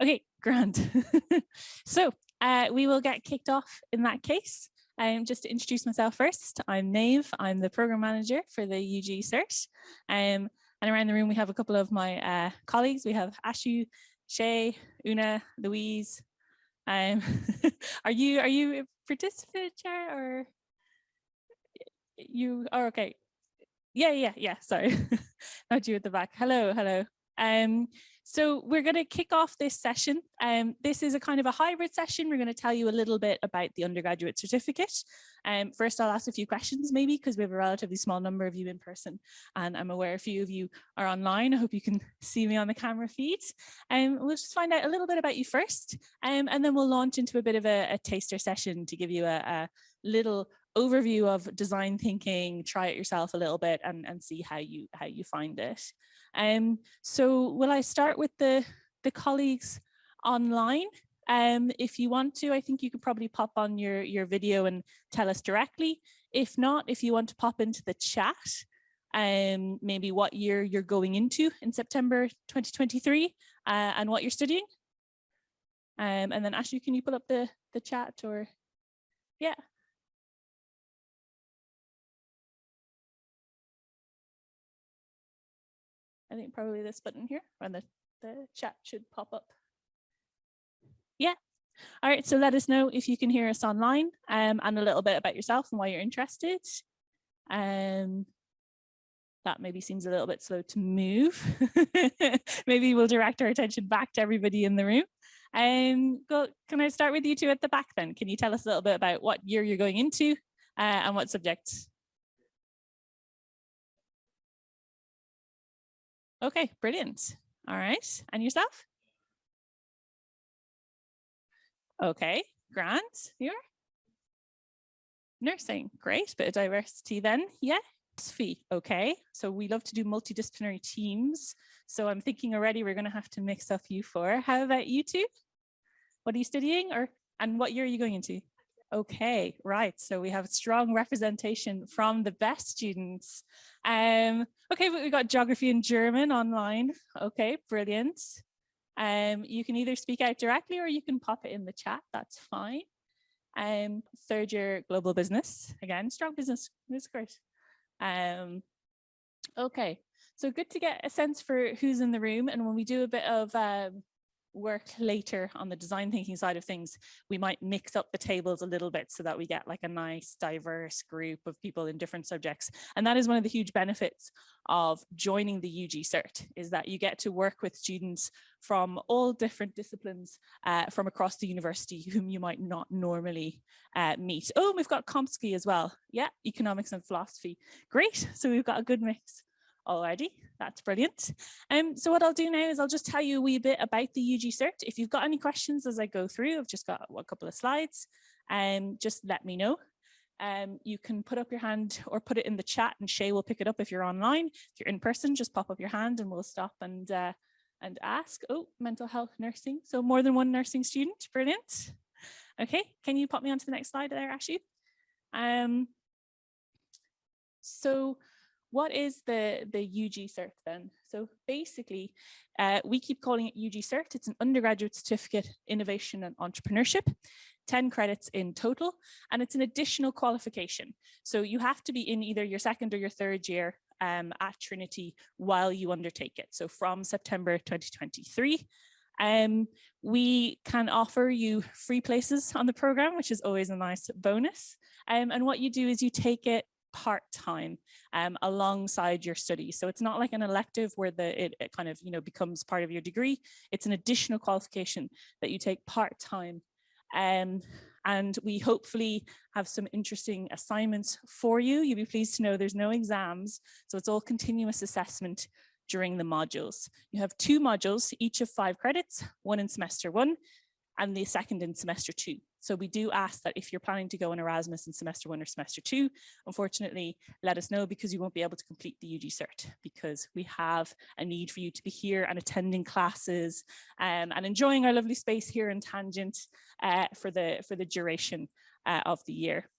Okay, grand. So we will get kicked off in that case. Just to introduce myself first, I'm Nave. I'm the program manager for the UG Cert. And around the room, we have a couple of my colleagues. We have Ashu, Shay, Una, Louise. Are you a participant, Chair, or you? Oh, okay. Yeah. Sorry, not you at the back. Hello. So we're going to kick off this session. This is a kind of a hybrid session. We're going to tell you a little bit about the undergraduate certificate. First, I'll ask a few questions maybe because we have a relatively small number of you in person, and I'm aware a few of you are online. I hope you can see me on the camera feed. We'll just find out a little bit about you first, and then we'll launch into a bit of a taster session to give you a little overview of design thinking, try it yourself a little bit and see how you find it. So will I start with the colleagues online? If you want to, I think you could probably pop on your video and tell us directly. If not, if you want to pop into the chat, maybe what year you're going into in September 2023 and what you're studying. And then Ashley, can you pull up the chat or, yeah. I think probably this button here, and the chat should pop up. Yeah. All right, so let us know if you can hear us online and a little bit about yourself and why you're interested. That maybe seems a little bit slow to move. Maybe we'll direct our attention back to everybody in the room. Can I start with you two at the back then? Can you tell us a little bit about what year you're going into and what subjects? Okay, brilliant. All right, and yourself? Okay, Grant, you're? Nursing, great, bit of diversity then, yeah. Philosophy, okay, so we love to do multidisciplinary teams. So I'm thinking already we're gonna have to mix up you four. How about you two? What are you studying and what year are you going into? Okay, right, so we have strong representation from the best students. Okay, but we've got geography and German online. Okay, brilliant. You can either speak out directly or you can pop it in the chat, that's fine. Third year global business, again, strong business, that's great. Okay, so good to get a sense for who's in the room, and when we do a bit of work later on the design thinking side of things, we might mix up the tables a little bit so that we get like a nice diverse group of people in different subjects. And that is one of the huge benefits of joining the UG Cert, is that you get to work with students from all different disciplines from across the university whom you might not normally meet. Oh, we've got Komsky as well. Yeah, economics and philosophy. Great, so we've got a good mix already. That's brilliant. So what I'll do now is I'll just tell you a wee bit about the UG Cert. If you've got any questions as I go through, I've just got a couple of slides, just let me know. You can put up your hand or put it in the chat and Shay will pick it up if you're online. If you're in person, just pop up your hand and we'll stop and ask. Oh, mental health nursing. So more than one nursing student, brilliant. Okay, can you pop me onto the next slide there, Ashley? So what is the UG Cert then? So basically, we keep calling it UG Cert. It's an undergraduate certificate, innovation and entrepreneurship, 10 credits in total, and it's an additional qualification. So you have to be in either your second or your third year at Trinity while you undertake it. So from September 2023, we can offer you free places on the program, which is always a nice bonus. And what you do is you take it part-time alongside your studies. So it's not like an elective where it kind of becomes part of your degree. It's an additional qualification that you take part-time. And we hopefully have some interesting assignments for you. You'll be pleased to know there's no exams. So it's all continuous assessment during the modules. You have 2 modules, each of 5 credits, one in semester 1 and the second in semester 2. So we do ask that if you're planning to go on Erasmus in semester 1 or semester 2, unfortunately, let us know because you won't be able to complete the UG Cert because we have a need for you to be here and attending classes and enjoying our lovely space here in Tangent for the duration of the year.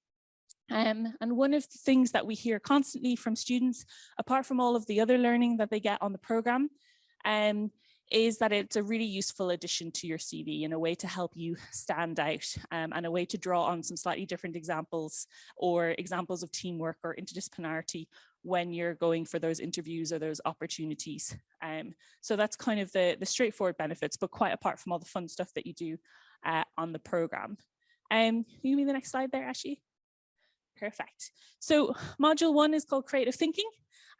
And one of the things that we hear constantly from students, apart from all of the other learning that they get on the program, is that it's a really useful addition to your CV and a way to help you stand out, and a way to draw on some slightly different examples or examples of teamwork or interdisciplinarity when you're going for those interviews or those opportunities. So that's kind of the straightforward benefits, but quite apart from all the fun stuff that you do on the program. Can you give me the next slide there, Ashley? Perfect. So module 1 is called Creative Thinking,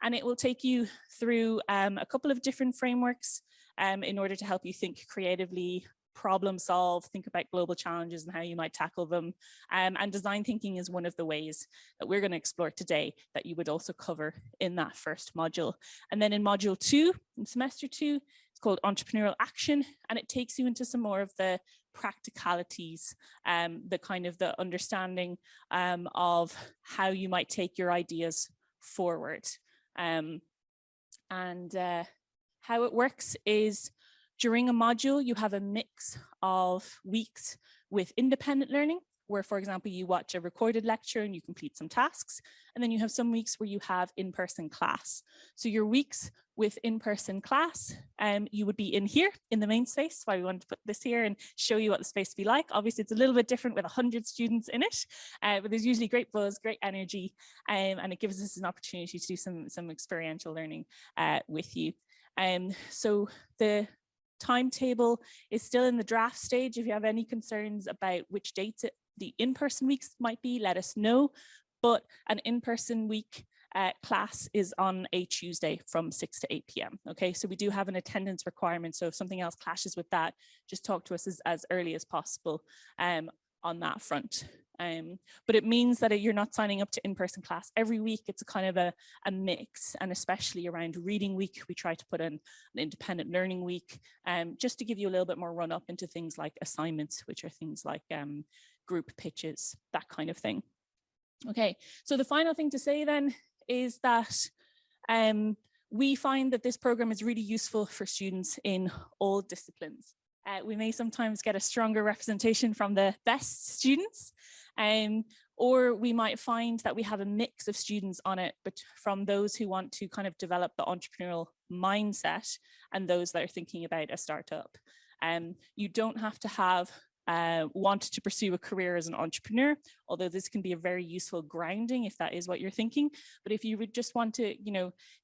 and it will take you through a couple of different frameworks in order to help you think creatively, problem solve, think about global challenges and how you might tackle them. And design thinking is one of the ways that we're going to explore today that you would also cover in that first module. And then in module 2, in semester 2, it's called Entrepreneurial Action, and it takes you into some more of the practicalities, the kind of the understanding of how you might take your ideas forward. How it works is during a module, you have a mix of weeks with independent learning, where, for example, you watch a recorded lecture and you complete some tasks. And then you have some weeks where you have in-person class. So your weeks with in-person class, you would be in here in the main space. Why we wanted to put this here and show you what the space would be like. Obviously, it's a little bit different with 100 students in it, but there's usually great buzz, great energy, and it gives us an opportunity to do some experiential learning with you. So the timetable is still in the draft stage. If you have any concerns about which dates the in-person weeks might be, let us know. But an in-person week class is on a Tuesday from 6 to 8 p.m. Okay, so we do have an attendance requirement. So if something else clashes with that, just talk to us as early as possible on that front. But it means that you're not signing up to in-person class every week. It's a kind of a mix, and especially around reading week, we try to put in an independent learning week, just to give you a little bit more run up into things like assignments, which are things like group pitches, that kind of thing. Okay, so the final thing to say then is that we find that this program is really useful for students in all disciplines. We may sometimes get a stronger representation from the best students, or we might find that we have a mix of students on it, but from those who want to kind of develop the entrepreneurial mindset and those that are thinking about a startup. You don't have to have want to pursue a career as an entrepreneur, although this can be a very useful grounding if that is what you're thinking. But if you would just want to,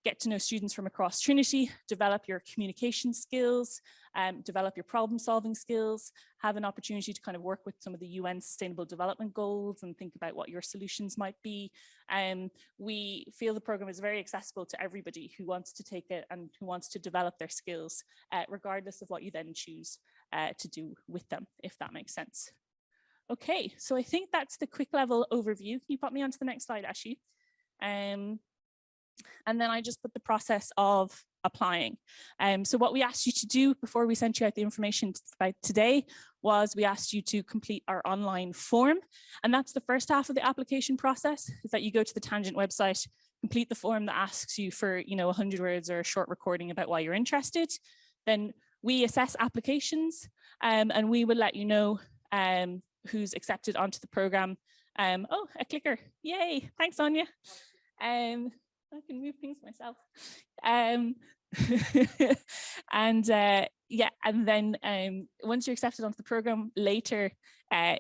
get to know students from across Trinity, develop your communication skills, develop your problem solving skills, have an opportunity to kind of work with some of the UN Sustainable Development Goals and think about what your solutions might be. We feel the program is very accessible to everybody who wants to take it and who wants to develop their skills, regardless of what you then choose to do with them, if that makes sense. Okay, so I think that's the quick level overview. Can you pop me onto the next slide, Ashley? And then I just put the process of applying. So what we asked you to do before we sent you out the information about today was we asked you to complete our online form. And that's the first half of the application process, is that you go to the Tangent website, complete the form that asks you for 100 words or a short recording about why you're interested. Then we assess applications, and we will let you know who's accepted onto the program. Oh, a clicker. Yay. Thanks, Anya. I can move things myself. Yeah, and then once you're accepted onto the program, later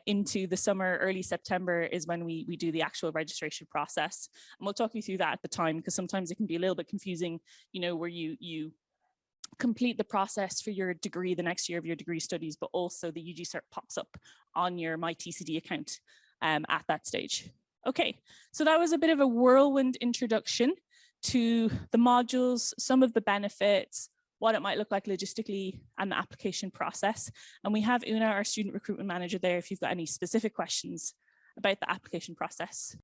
into the summer, early September is when we do the actual registration process. And we'll talk you through that at the time, because sometimes it can be a little bit confusing, where you complete the process for your degree the next year of your degree studies, but also the UG cert pops up on your MyTCD account at that stage. Okay, so that was a bit of a whirlwind introduction to the modules, some of the benefits, what it might look like logistically, and the application process. And we have Una, our student recruitment manager, there if you've got any specific questions about the application process.